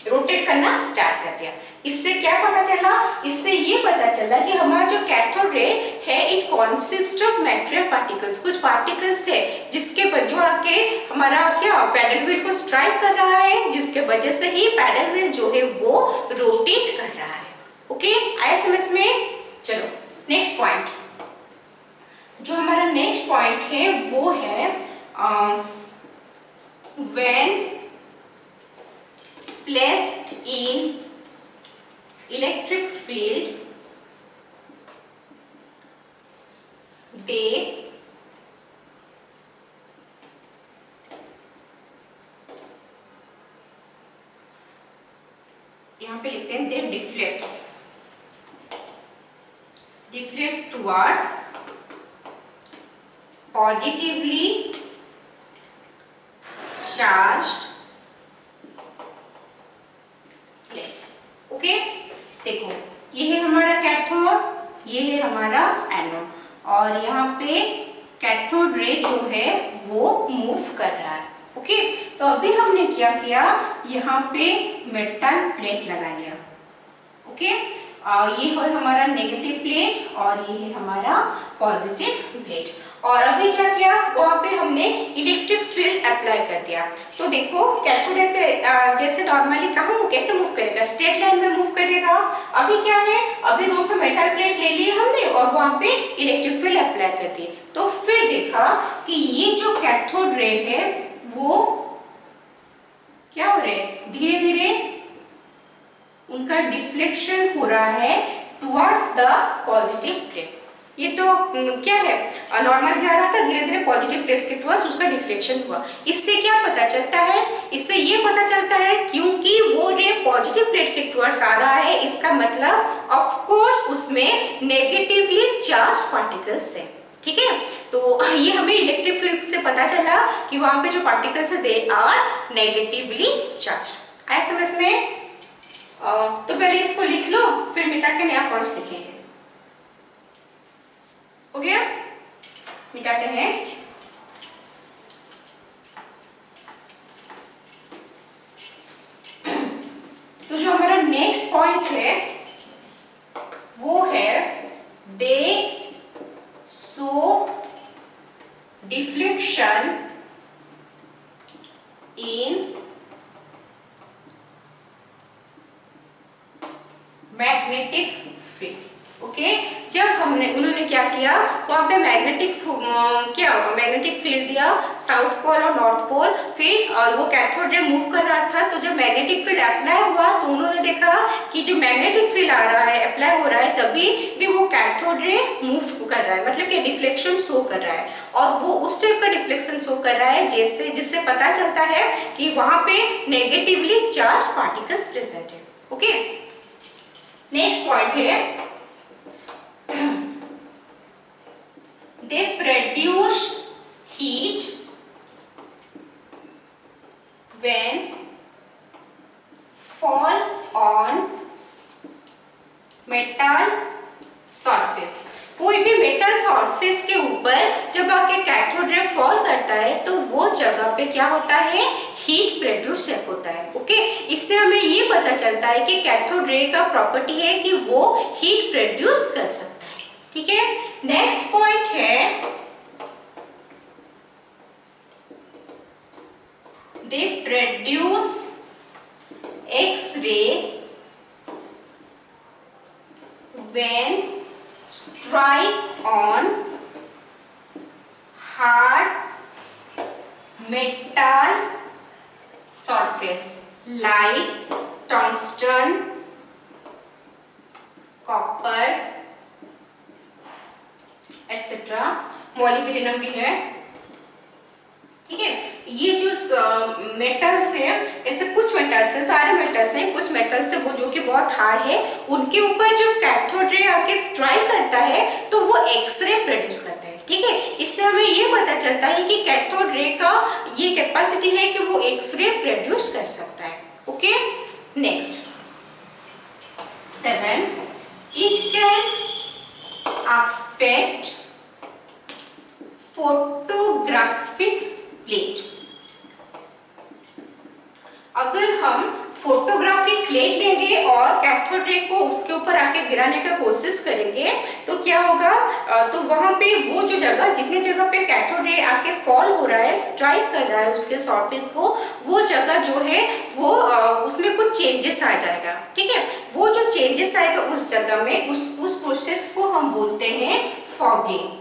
रोटेट करना स्टार्ट कर दिया। इससे क्या पता चला, इससे ये पता चला कि हमारा जो कैथोड रे है it consist of material particles, कुछ पार्टिकल्स है जिसके जो आके हमारा क्या पैडल व्हील को स्ट्राइक कर रहा है, जिसके वजह से ही पैडल व्हील जो है वो रोटेट कर रहा है। ओके, आया समझ में। चलो नेक्स्ट पॉइंट, जो हमारा नेक्स्ट पॉइंट है वो है when placed in electric field they यहाँ पे लिखते हैं they deflects towards positively charged। Okay, देखो ये है हमारा कैथोड, ये है हमारा एनोड, और यहाँ पे कैथोड रे जो है वो मूव कर रहा है। ओके, तो अभी हमने क्या किया, यहाँ पे मेटल प्लेट लगा लिया। ओके, ये है हमारा नेगेटिव प्लेट और ये है हमारा पॉजिटिव प्लेट, और अभी क्या किया, वहां पे हमने इलेक्ट्रिक फील्ड अप्लाई कर दिया। तो देखो कैथोड रे जैसे नॉर्मली कहाँ वो कैसे मूव करेगा, स्ट्रेट लाइन में मूव करेगा। अभी क्या है, अभी दो तो मेटल प्लेट ले लिए हमने और वहां पे इलेक्ट्रिक फील्ड अप्लाई कर दिए, तो फिर देखा कि ये जो कैथोड रे है वो क्या हो रहे हैं, धीरे धीरे उनका डिफ्लेक्शन हो रहा है टुवर्ड्स द पॉजिटिव प्लेट। ये तो क्या है, नॉर्मल जा रहा था, धीरे धीरे पॉजिटिव प्लेट के टुवर्ड्स उसका डिफ्लेक्शन हुआ। इससे क्या पता चलता है, इससे ये पता चलता है क्योंकि वो रे पॉजिटिव प्लेट के टुवर्ड्स आ रहा है, इसका मतलब ऑफ कोर्स उसमें नेगेटिवली चार्ज्ड पार्टिकल्स है। ठीक है, तो ये हमें इलेक्ट्रिक फील्ड से पता चला कि वहां पे जो पार्टिकल्स है दे आर नेगेटिवली चार्ज्ड। आया समझ में। तो पहले इसको लिख लो, फिर मिटा के नया पॉइंट्स लिखेंगे। हो गया, मिटाते हैं। तो जो हमारा नेक्स्ट पॉइंट है वो है they show deflection in magnetic field. Okay, जब उन्होंने क्या किया, वहां पे मैग्नेटिक फील्ड दिया साउथ पोल और नॉर्थ पोल, फिर वो कैथोड रे मूव कर रहा था, तो जब मैग्नेटिक फील्ड अप्लाई हुआ तो उन्होंने देखा कि जो मैग्नेटिक फील्ड आ रहा है, अप्लाई हो रहा है, तभी भी वो कैथोड रे मूव कर रहा है, मतलब कि डिफ्लेक्शन शो कर रहा है, और वो उस टाइप का डिफ्लेक्शन शो कर रहा है जिससे पता चलता है कि वहां पे नेगेटिवली चार्ज पार्टिकल्स प्रेजेंट है। ओके, नेक्स्ट पॉइंट है they produce heat metal surface. कोई भी मेटल सरफेस के ऊपर जब आके कैथोड रे फॉल करता है तो वो जगह पे क्या होता है, हीट प्रोड्यूस होता है। ओके, इससे हमें ये पता चलता है कि कैथोड रे का प्रॉपर्टी है कि वो हीट प्रोड्यूस कर सकता है। ठीक है, नेक्स्ट पॉइंट है they produce x-ray when strike on hard metal surface like tungsten, copper etc. Molybdenum भी है। ठीक है, ये जो मेटल्स है, ऐसे कुछ मेटल्स है, सारे मेटल्स नहीं, कुछ मेटल्स है वो जो कि बहुत हार्ड है, उनके ऊपर जब कैथोड रे आके स्ट्राइक करता है तो वो एक्सरे प्रोड्यूस करता है। ठीक है, इससे हमें ये पता चलता है कि कैथोड रे का ये कैपेसिटी है कि वो एक्सरे प्रोड्यूस कर सकता है। Okay, next 7, it can affect photographic plate. अगर हम फोटोग्राफिक प्लेट लेंगे और कैथोड रे को उसके ऊपर आके गिराने का कोशिश करेंगे तो क्या होगा, तो वहां पे वो जो जगह, जितने जगह पे कैथोड रे आके फॉल हो रहा है, स्ट्राइक कर रहा है उसके सरफेस को, वो जगह जो है वो उसमें कुछ चेंजेस आ जाएगा। ठीक है, वो जो चेंजेस आएगा उस जगह में, उस प्रोसेस को हम बोलते हैं fogging.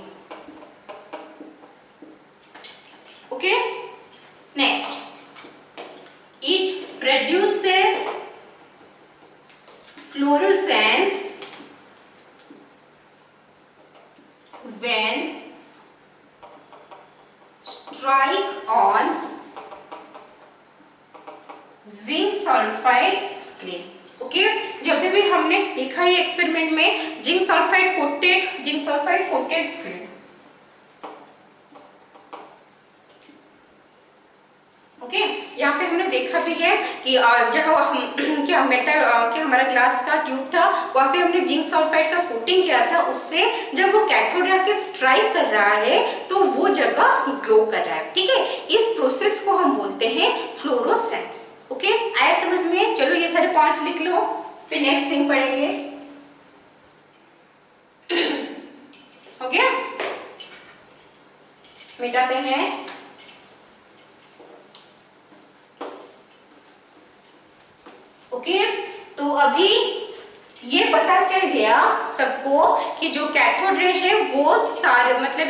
Okay, next, it produces fluorescence when strike on zinc sulphide screen. Okay, जब भी हमने देखा है एक्सपेरिमेंट में zinc sulphide coated screen. Okay, यहाँ पे हमने देखा भी है कि जब हम क्या मेटल क्या हमारा ग्लास का ट्यूब था, वहाँ पे हमने जिंक सल्फाइड का कोटिंग किया था, उससे जब वो कैथोड रे के स्ट्राइक कर रहा है तो वो जगह ग्लो कर रहा है। ठीक है, इस प्रोसेस को हम बोलते हैं फ्लोरोसेंस। ओके, आया समझ में? चलो ये सारे पॉइंट्स लिख लो, फिर नेक्स्ट थिंग पढ़ेंगे। ओके, मिटाते हैं। ओके, तो अभी ये पता चल गया सबको कि जो कैथोड रे है वो सारे मतलब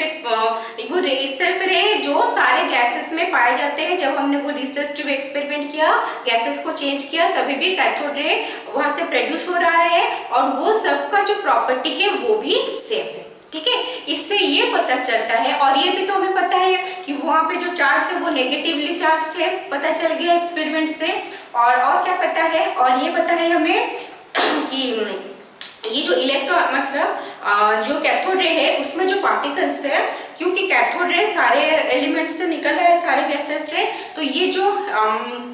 वो इस तरह के रे जो सारे गैसेस में पाए जाते हैं। जब हमने वो रिसर्च ट्यूब एक्सपेरिमेंट किया, गैसेस को चेंज किया, तभी भी कैथोड रे वहां से प्रोड्यूस हो रहा है और वो सबका जो प्रॉपर्टी है वो भी सेम है। ठीक है, इससे ये पता चलता है, और ये भी तो हमें पता है कि वहाँ पे जो चार्ज है वो नेगेटिवली चार्ज है, पता चल गया एक्सपेरिमेंट से। और क्या पता है, और ये पता है हमें कि ये जो इलेक्ट्रॉन मतलब जो कैथोड रे है उसमें जो पार्टिकल्स है, क्योंकि कैथोड रे सारे एलिमेंट्स से निकल रहा है, सारे गैसेस से, तो ये जो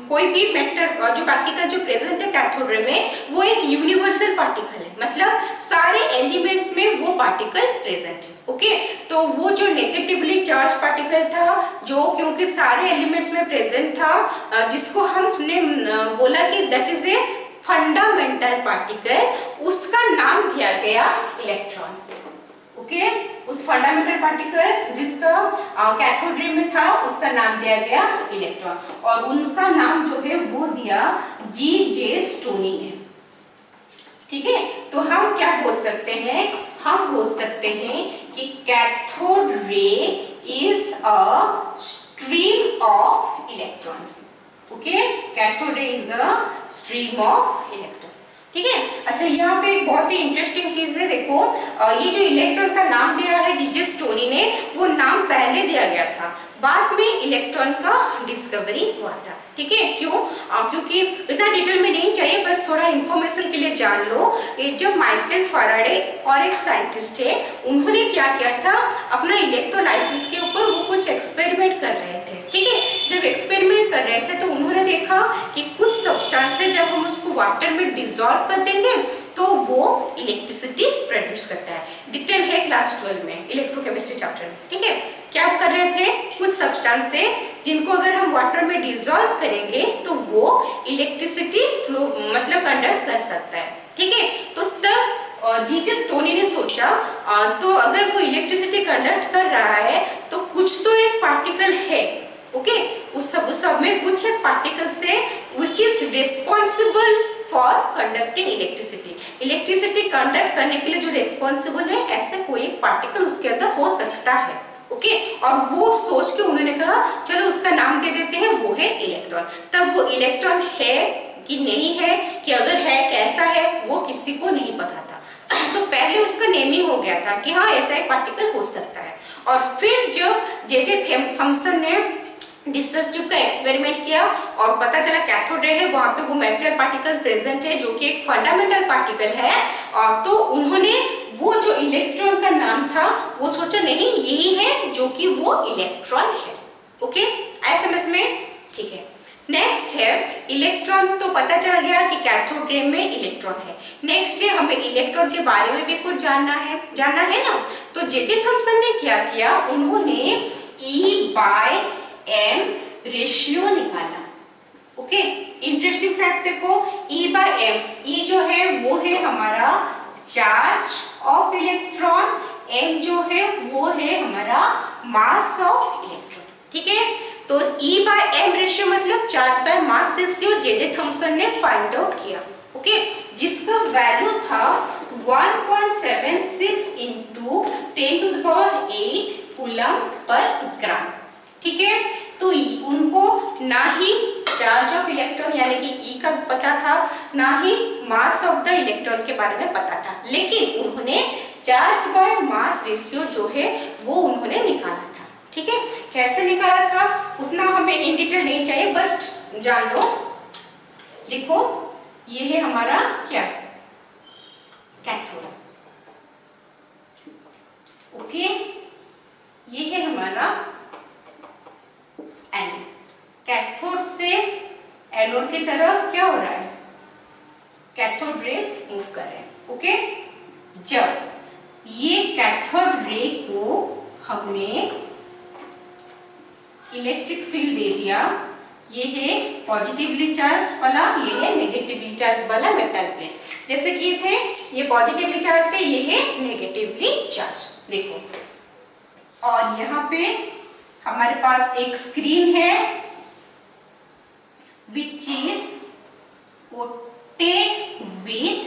कोई भी मैटर जो पार्टिकल जो प्रेजेंट है कैथोड रे में वो एक यूनिवर्सल पार्टिकल है, मतलब सारे एलिमेंट्स में वो पार्टिकल प्रेजेंट है। ओके, तो वो जो नेगेटिवली चार्ज पार्टिकल था जो क्योंकि सारे एलिमेंट्स में प्रेजेंट था, जिसको हमने बोला कि that is a fundamental particle, उसका नाम दिया गया इलेक्ट्रॉन। ओके, उस फंडामेंटल पार्टिकल जिसका कैथोड रे में था उसका नाम दिया गया इलेक्ट्रॉन, और उनका नाम जो है वो दिया जी.जे. स्टोनी है। ठीक है, तो हम क्या बोल सकते हैं, हम बोल सकते हैं कि cathode ray is a stream of electrons. Okay, cathode ray is a stream of electron. ठीक है, अच्छा यहाँ पे एक बहुत ही इंटरेस्टिंग चीज है, देखो ये जो इलेक्ट्रॉन का नाम दिया है जी.जे. स्टोनी ने, वो नाम पहले दिया गया था, बाद में इलेक्ट्रॉन का डिस्कवरी हुआ था। ठीक है, क्यों? क्योंकि इतना डिटेल में नहीं चाहिए, बस थोड़ा इंफॉर्मेशन के लिए जान लो। जब माइकल फैराडे और एक साइंटिस्ट है, उन्होंने क्या किया था, अपना इलेक्ट्रोलाइसिस के ऊपर वो कुछ एक्सपेरिमेंट कर रहे थे। ठीक है, जब एक्सपेरिमेंट कर रहे थे तो उन्होंने देखा कि कुछ सब्सटेंस है, जब हम उसको वाटर में डिसॉल्व कर देंगे तो वो इलेक्ट्रिसिटी प्रोड्यूस करता है। डिटेल है क्लास 12 में इलेक्ट्रोकेमिस्ट्री चैप्टर में, ठीक है। क्या आप कर रहे थे, कुछ सब्सटेंस है जिनको अगर हम वाटर में डिसॉल्व करेंगे तो वो इलेक्ट्रिसिटी फ्लो मतलब कंडक्ट कर सकता है, ठीक है। तो तब जीसस टोनी ने सोचा तो अगर वो इलेक्ट्रिसिटी कंडक्ट कर रहा है तो कुछ तो एक पार्टिकल है, ओके, उस सब में कुछ एक पार्टिकल से which is responsible for conducting electricity. Electricity conduct करने के लिए जो रिस्पॉन्सिबल है, ऐसे कोई एक पार्टिकल उसके अंदर हो सकता है, ओके। और वो सोच के उन्होंने कहा चलो उसका नाम दे देते हैं, वो है इलेक्ट्रॉन। तब वो इलेक्ट्रॉन है कि नहीं है, कि अगर है कैसा है, वो किसी को नहीं पता था। तो पहले उसका नेमिंग हो गया था कि हाँ ऐसा एक पार्टिकल हो सकता है। और फिर जब जे थॉमसन ने डिस्कस ट्यूब का एक्सपेरिमेंट किया और पता चला कैथोड रे है, वहां पे वो मेटेरियल पार्टिकल प्रेजेंट है जो कि एक फंडामेंटल पार्टिकल है, और तो उन्होंने वो जो इलेक्ट्रॉन का नाम था वो सोचा नहीं यही है जो कि वो इलेक्ट्रॉन है, ओके। आया समझ में, ठीक है। नेक्स्ट है इलेक्ट्रॉन, तो पता चल गया कि कैथोड रे में इलेक्ट्रॉन है। नेक्स्ट है हमें इलेक्ट्रॉन के बारे में भी कुछ जानना है ना। तो जे थॉमसन ने क्या किया, उन्होंने E/m रेशियो निकाला, ओके। इंटरेस्टिंग फैक्ट देखो, E/m, E जो है वो है हमारा चार्ज ऑफ इलेक्ट्रॉन, m जो है वो है हमारा मास ऑफ इलेक्ट्रॉन, ठीक है। तो E/m रेशियो मतलब charge by mass ratio J Thomson ने फाइंड आउट किया, ओके, जिसका वैल्यू था 1.76 into 10⁸ कूलम पर ग्राम, ठीक है। तो उनको ना ही चार्ज ऑफ इलेक्ट्रॉन यानी कि E का पता था, ना ही मास ऑफ द इलेक्ट्रॉन के बारे में पता था, लेकिन उन्होंने चार्ज बाय मास रेशियो जो है वो उन्होंने निकाला था, ठीक है। कैसे निकाला था उतना हमें इन डिटेल नहीं चाहिए, बस जान लो। देखो ये है हमारा क्या, कैथोड, ओके, ये है हमारा एनोड। कैथोड से एनोड की तरफ क्या हो रहा है, कैथोड रेज मूव कर रहे हैं, ओके। जब ये कैथोड रे को हमने इलेक्ट्रिक फील्ड दे दिया, ये है पॉजिटिवली चार्ज वाला, ये है नेगेटिवली चार्ज वाला मेटल प्लेट। जैसे कि थे ये पॉजिटिवली चार्ज है, ये है नेगेटिवली चार्ज, देखो। और यहाँ पे हमारे पास एक स्क्रीन है which is coated with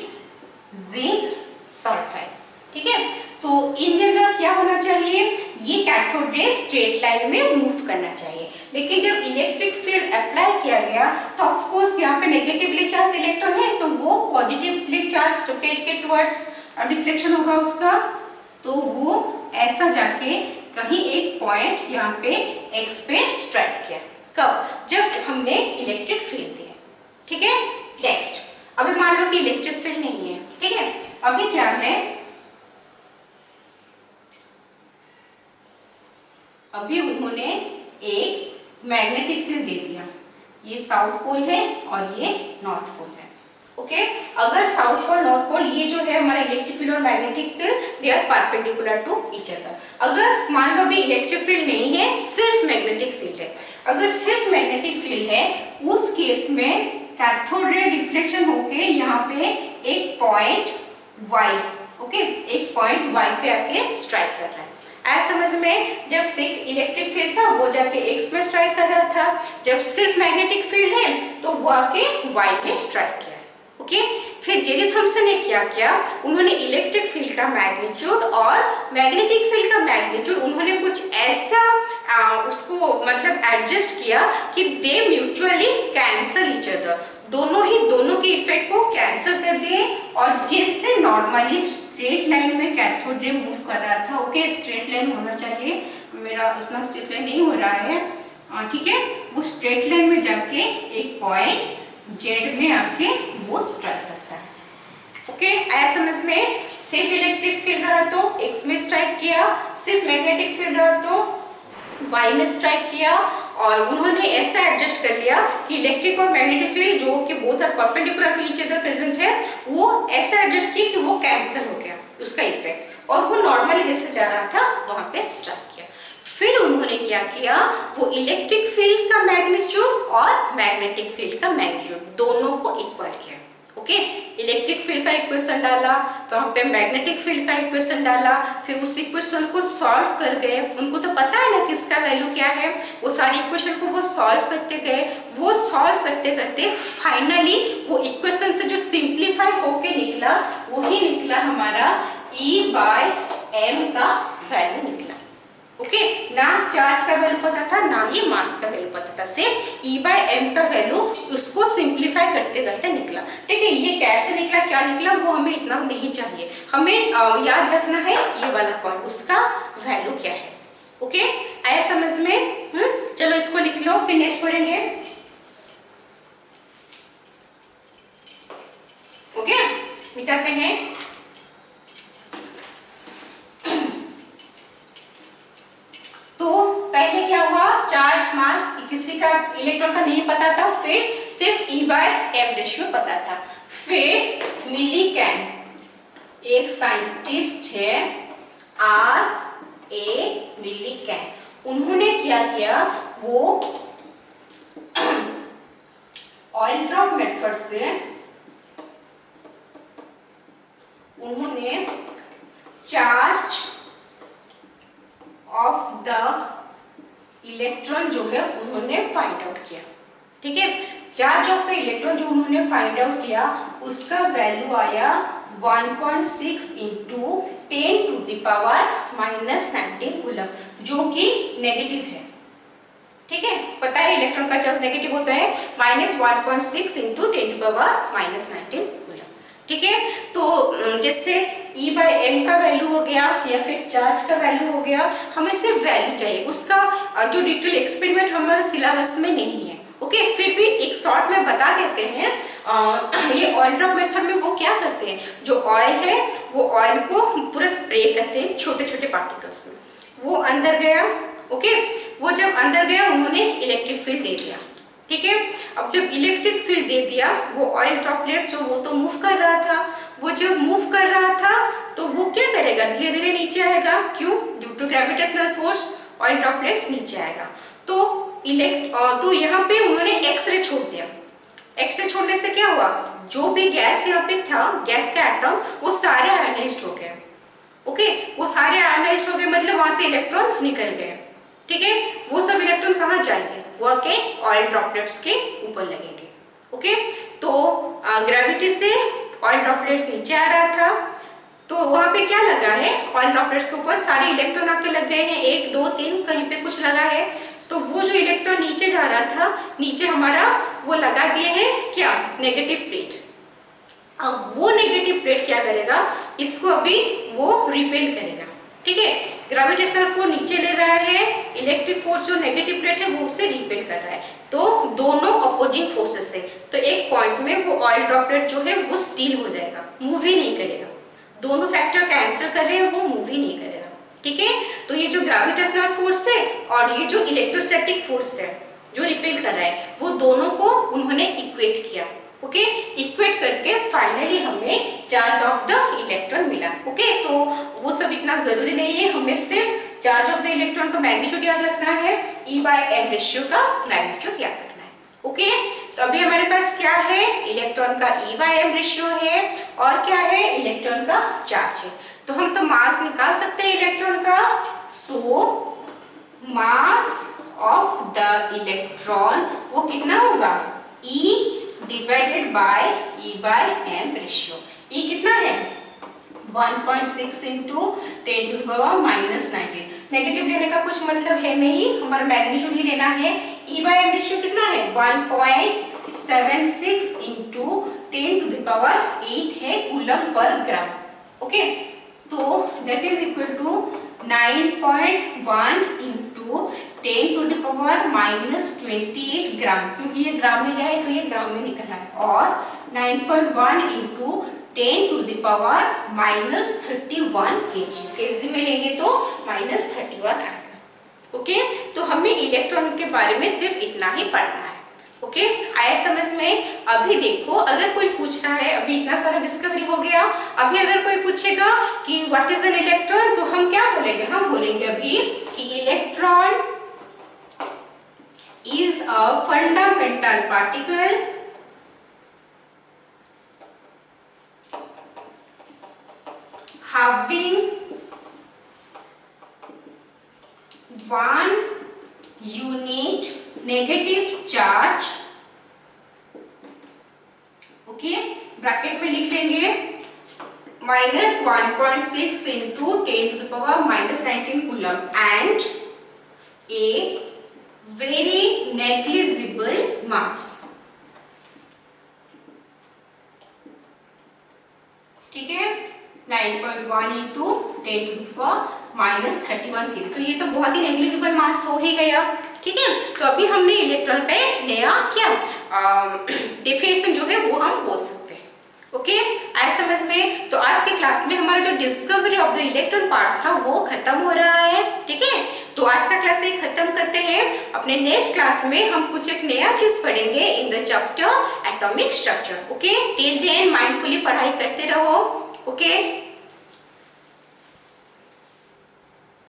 zinc sulphide, ठीक है। तो इन जनरल क्या होना चाहिए, ये कैथोड रे स्ट्रेट लाइन में मूव करना चाहिए, लेकिन जब इलेक्ट्रिक फील्ड अप्लाई किया गया तो ऑफ कोर्स यहाँ पे नेगेटिवली चार्ज इलेक्ट्रॉन है, तो वो पॉजिटिवली चार्ज प्लेट के टुवर्ड्स डिफ्लेक्शन होगा उसका, तो वो ऐसा जाके कहीं एक पॉइंट यहाँ पे एक्स पे स्ट्राइक किया। कब, जब हमने इलेक्ट्रिक फील्ड दिया, ठीक है। नेक्स्ट अभी मान लो कि इलेक्ट्रिक फील्ड नहीं है, ठीक है। अभी क्या है, अभी उन्होंने एक मैग्नेटिक फील्ड दे दिया, ये साउथ पोल है और ये नॉर्थ पोल है, ओके। अगर साउथ पोल नॉर्थ पोल ये जो है हमारा इलेक्ट्रिक फील्ड और magnetic field they are perpendicular to each other. अगर मान लो अभी इलेक्ट्रिक फील्ड नहीं है, सिर्फ मैग्नेटिक फील्ड है, अगर सिर्फ मैग्नेटिक फील्ड है उस केस में कैथोड रे डिफ्लेक्शन होके यहाँ पे एक पॉइंट y, ओके, एक पॉइंट y पे आके स्ट्राइक कर रहा है। आज समझ में, जब सिर्फ इलेक्ट्रिक फील्ड था वो जाके x में स्ट्राइक कर रहा था, जब सिर्फ मैग्नेटिक फील्ड है तो वो आके y में स्ट्राइक किया, ओके। फिर जे थॉमसन ने क्या किया, उन्होंने इलेक्ट्रिक फील्ड का मैग्नीट्यूड और मैग्नेटिक फील्ड का मैग्नीट्यूड उन्होंने कुछ ऐसा उसको मतलब एडजस्ट किया कि दे म्यूचुअली कैंसल ईच अदर, दोनों के इफेक्ट को कैंसल कर दिए, और जिससे नॉर्मली स्ट्रेट लाइन में कैथोड रे मूव कर रहा था, ओके, स्ट्रेट लाइन होना चाहिए, मेरा इतना स्ट्रेट लाइन नहीं हो रहा है, ठीक है, वो स्ट्रेट लाइन में जाके एक पॉइंट जेड में आके वो स्ट्राइक करता है, ओके। आया समझ में, सिर्फ इलेक्ट्रिक फील्ड रहा तो एक्स में स्ट्राइक किया, सिर्फ मैग्नेटिक फील्ड रहा तो वाई में स्ट्राइक किया और उन्होंने ऐसा एडजस्ट कर लिया कि इलेक्ट्रिक और मैग्नेटिक फील्ड जो कि both are perpendicular to each other present है, वो ऐसा एडजस्ट किया कि वो कैंसिल हो गया उसका इफेक्ट, और वो नॉर्मली जैसे जा रहा था वहां पे स्ट्राइक किया। फिर उन्होंने क्या किया, वो इलेक्ट्रिक फील्ड का मैग्नीट्यूड और मैग्नेटिक फील्ड का मैग्नीट्यूड दोनों को इक्वल किया। ओके, इलेक्ट्रिक फील्ड का इक्वेशन डाला, वहां पे मैग्नेटिक फील्ड का इक्वेशन डाला, फिर उस इक्वेशन को सॉल्व कर गए। उनको तो पता है ना किसका वैल्यू क्या है, वो सारी इक्वेशन को वो सॉल्व करते गए। वो सॉल्व करते करते फाइनली वो इक्वेशन से जो सिंप्लीफाई होके निकला वही निकला हमारा E/m का वैल्यू निकला। ओके, ना चार्ज का वैल्यू पता था, ना ही मास का वैल्यू पता था, सिर्फ E/m का वैल्यू उसको सिंप्लीफाई करते करते निकला। ठीक है, ये कैसे निकला, क्या निकला, वो हमें इतना नहीं चाहिए, हमें याद रखना है ये वाला पॉइंट, उसका वैल्यू क्या है। ओके, आया समझ में? चलो इसको लिख लो, फिर नेक्स्ट पढ़ेंगे। ओके, मिटाते हैं। तो पहले क्या हुआ, चार्ज मास किसी का इलेक्ट्रॉन का नहीं पता था, फिर सिर्फ E/m रेशियो पता था। फिर मिलीकैन एक साइंटिस्ट है, R.A. मिलीकैन, उन्होंने क्या किया, वो ऑयल ड्रॉप मेथड से उन्होंने चार्ज ऑफ द इलेक्ट्रॉन जो है उन्होंने फाइंड आउट किया। ठीक है, चार्ज ऑफ द इलेक्ट्रॉन जो उन्होंने फाइंड आउट किया उसका वैल्यू आया 1.6 × 10⁻⁻19 कूलम, जो कि नेगेटिव है। ठीक है, पता है इलेक्ट्रॉन का चार्ज नेगेटिव होता है, -1.6 × 10⁻⁻19 कूलम। ठीक है, तो जैसे E/m का वैल्यू हो गया या फिर चार्ज का वैल्यू हो गया, हमें सिर्फ वैल्यू चाहिए, उसका जो डिटेल एक्सपेरिमेंट हमारे सिलेबस में नहीं है। ओके, फिर भी एक शॉर्ट में बता देते हैं। ये ऑयल ड्रॉप मेथड में वो क्या करते हैं, जो ऑयल है वो ऑयल को पूरा स्प्रे करते हैं छोटे छोटे पार्टिकल्स में, वो अंदर गया। ओके, वो जब अंदर गया उन्होंने इलेक्ट्रिक फील्ड दे दिया। ठीक है, अब जब इलेक्ट्रिक फील्ड दे दिया, वो ऑयल ड्रॉपलेट जो वो तो मूव कर रहा था, वो जब मूव कर रहा था तो वो क्या करेगा, धीरे धीरे नीचे आएगा। क्यों? Due to gravitational force oil droplets नीचे आएगा। तो यहाँ पे उन्होंने एक्सरे छोड़ दिया। एक्सरे छोड़ने से क्या हुआ, जो भी गैस यहाँ पे था, गैस का एटम, वो सारे आयोनाइज्ड हो गए। ओके, वो सारे आयोनाइज्ड हो गए, मतलब वहां से इलेक्ट्रॉन निकल गए। ठीक है, वो सब इलेक्ट्रॉन कहाँ जाएंगे, वो आके ऑयल ड्रॉपलेट्स के ऊपर लगेंगे। ओके, तो ग्रेविटी से ऑयल ड्रॉपलेट्स नीचे आ रहा था, तो वहां पे क्या लगा है, ऑयल ड्रॉपलेट्स के ऊपर सारे इलेक्ट्रॉन आके लग गए हैं, 1 2 3 कहीं पे कुछ लगा है। तो वो जो इलेक्ट्रॉन नीचे जा रहा था, नीचे हमारा वो लगा दिए हैं क्या, नेगेटिव प्लेट। अब वो नेगेटिव प्लेट क्या करेगा, इसको अभी वो रिपेल करेगा। ठीक है, ग्रेविटेशनल फोर्स नीचे ले रहा है, इलेक्ट्रिक फोर्स जो नेगेटिव प्लेट है वो उसे रिपेल कर रहा है, तो दोनों अपोजिंग फोर्सेस से। तो एक पॉइंट में वो ऑयल ड्रॉपलेट जो है वो स्टील हो जाएगा, मूव ही नहीं करेगा। दोनों फैक्टर कैंसिल कर रहे हैं, वो मूव ही नहीं करेगा। ठीक है, तो ये जो ग्रेविटेशनल फोर्स है और ये जो इलेक्ट्रोस्टैटिक फोर्स है जो रिपेल कर रहा है, वो दोनों को उन्होंने इक्वेट किया। ओके, इक्वेट करके फाइनली हमें चार्ज ऑफ द इलेक्ट्रॉन मिला। ओके, तो वो सब इतना जरूरी नहीं है, हमें सिर्फ चार्ज ऑफ द इलेक्ट्रॉन का मैग्नीट्यूड याद रखना है, E/m रेशियो का मैग्नीट्यूड याद रखना है। ओके, तो अभी हमारे पास क्या है, इलेक्ट्रॉन का E/m रेशियो है और क्या है, इलेक्ट्रॉन का चार्ज है। तो हम तो मास निकाल सकते हैं इलेक्ट्रॉन का। सो मास ऑफ द इलेक्ट्रॉन वो कितना होगा, E divided by E/m ratio. E कितना है, 1.6 × 10⁻⁻19। नेगेटिव लेने का कुछ मतलब है नहीं, हमारा मैग्नीट्यूड ही लेना है। E/m रेशियो कितना है, 1.76 × 10⁸ है कूलम पर ग्राम। ओके, तो दैट इज इक्वल टू 9.1 × 10⁻⁻28 ग्राम, क्योंकि ये ग्राम में गया है तो ये ग्राम में निकला है, और 9.1 × 10⁻31 kg, केजी में लेंगे तो -31 आएगा। ओके, तो हमें इलेक्ट्रॉन के बारे में सिर्फ इतना ही पढ़ना है। ओके, आया समझ में? अभी देखो, अगर कोई पूछ रहा है, अभी इतना सारा डिस्कवरी हो गया, अभी अगर कोई पूछेगा कि व्हाट इज एन इलेक्ट्रॉन, तो हम क्या बोलेंगे? हम बोलेंगे अभी कि electron is a fundamental particle having one unit negative charge। Okay, bracket में लिख लेंगे -1.6 into 10⁻⁻19 coulomb and a very negligible mass. ठीक है, 9.1 into 10⁻⁻31 के, तो ये तो बहुत ही नेग्लिजिबल मास हो ही गया। ठीक है, तो अभी हमने इलेक्ट्रॉन का एक नया क्या डेफिनेशन जो है वो हम बोल सकते हैं। ओके, आया समझ में? तो आज के क्लास में हमारा जो discovery of the electron part था वो खत्म हो रहा है। ठीक है, तो आज का क्लास ये खत्म करते हैं। अपने नेक्स्ट क्लास में हम कुछ एक नया चीज पढ़ेंगे in the chapter atomic structure. Okay, till then mindfully पढ़ाई करते रहो। ओके।